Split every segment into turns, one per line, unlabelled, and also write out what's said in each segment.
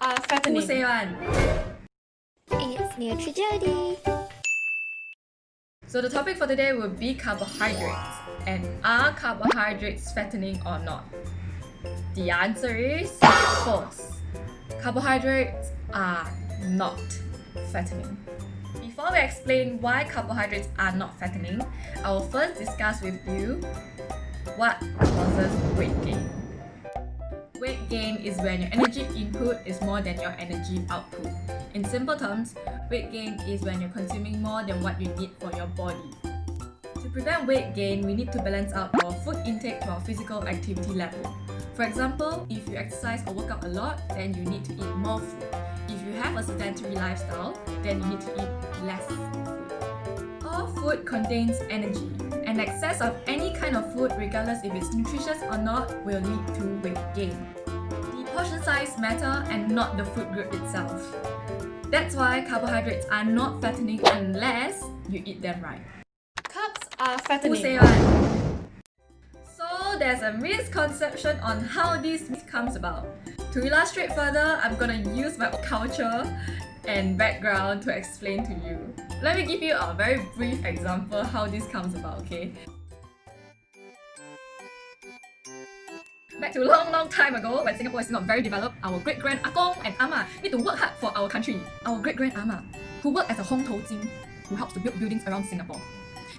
are
Who
fattening.
say one?
It's Nutri-Jody.
So the topic for today will be carbohydrates. And are carbohydrates fattening or not? The answer is false. Carbohydrates are not fattening. Before we explain why carbohydrates are not fattening, I will first discuss with you what causes weight gain. Weight gain is when your energy input is more than your energy output. In simple terms, weight gain is when you're consuming more than what you need for your body. To prevent weight gain, we need to balance out our food intake to our physical activity level. For example, if you exercise or work out a lot, then you need to eat more food. If you have a sedentary lifestyle, then you need to eat less food. All food contains energy, and excess of any kind of food, regardless if it's nutritious or not, will lead to weight gain. The portion size matter and not the food group itself. That's why carbohydrates are not fattening unless you eat them right.
Carbs are
Who
fattening.
say one? So there's a misconception on how this comes about. To illustrate further, I'm gonna use my culture and background to explain to you. Let me give you a very brief example how this comes about, okay? Back to a long time ago, when Singapore is not very developed, our great-grand Akong and Ama need to work hard for our country. Our great-grand Ama, who worked as a Hong Tou Jing, who helps to build buildings around Singapore.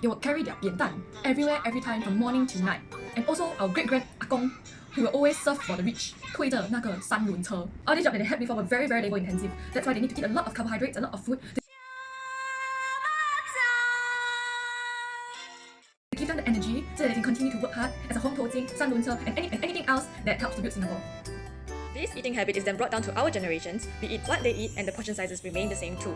They will carry their 扁担 everywhere, every time, from morning to night. And also our great-grand Akong, who will always serve for the rich, 推着那个三轮车. All these jobs that they had before were very labor intensive. That's why they need to eat a lot of carbohydrates, a lot of food to give them the energy so that they can continue to work hard as a Hong Tou Jing, 三轮车, and anything else that helps to build Singapore.
This eating habit is then brought down to our generations. We eat what they eat and the portion sizes remain the same too.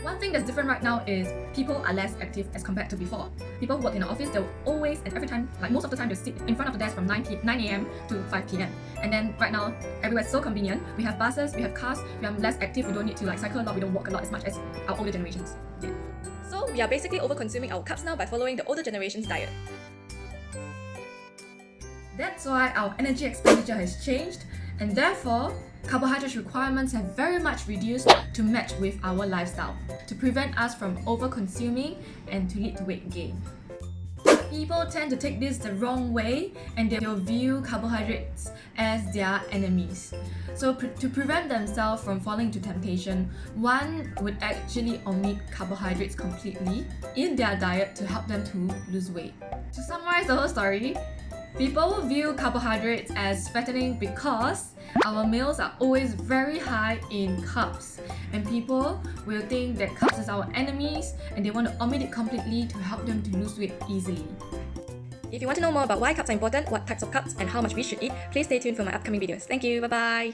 One thing that's different right now is people are less active as compared to before. People who work in an office, they'll always and every time, like most of the time, they'll sit in front of the desk from 9 a.m. to 5 p.m. And then right now, everywhere's so convenient. We have buses, we have cars, we are less active, we don't need to cycle a lot, we don't walk a lot as much as our older generations did.
So we are basically over-consuming our carbs now by following the older generation's diet.
That's why our energy expenditure has changed, and therefore, carbohydrate requirements have very much reduced to match with our lifestyle, to prevent us from over-consuming and to lead to weight gain. People tend to take this the wrong way and they'll view carbohydrates as their enemies. So to prevent themselves from falling into temptation, one would actually omit carbohydrates completely in their diet to help them to lose weight. To summarize the whole story, people view carbohydrates as fattening because our meals are always very high in carbs, and people will think that carbs is our enemies and they want to omit it completely to help them to lose weight easily.
If you want to know more about why carbs are important, what types of carbs, and how much we should eat, please stay tuned for my upcoming videos. Thank you, bye bye!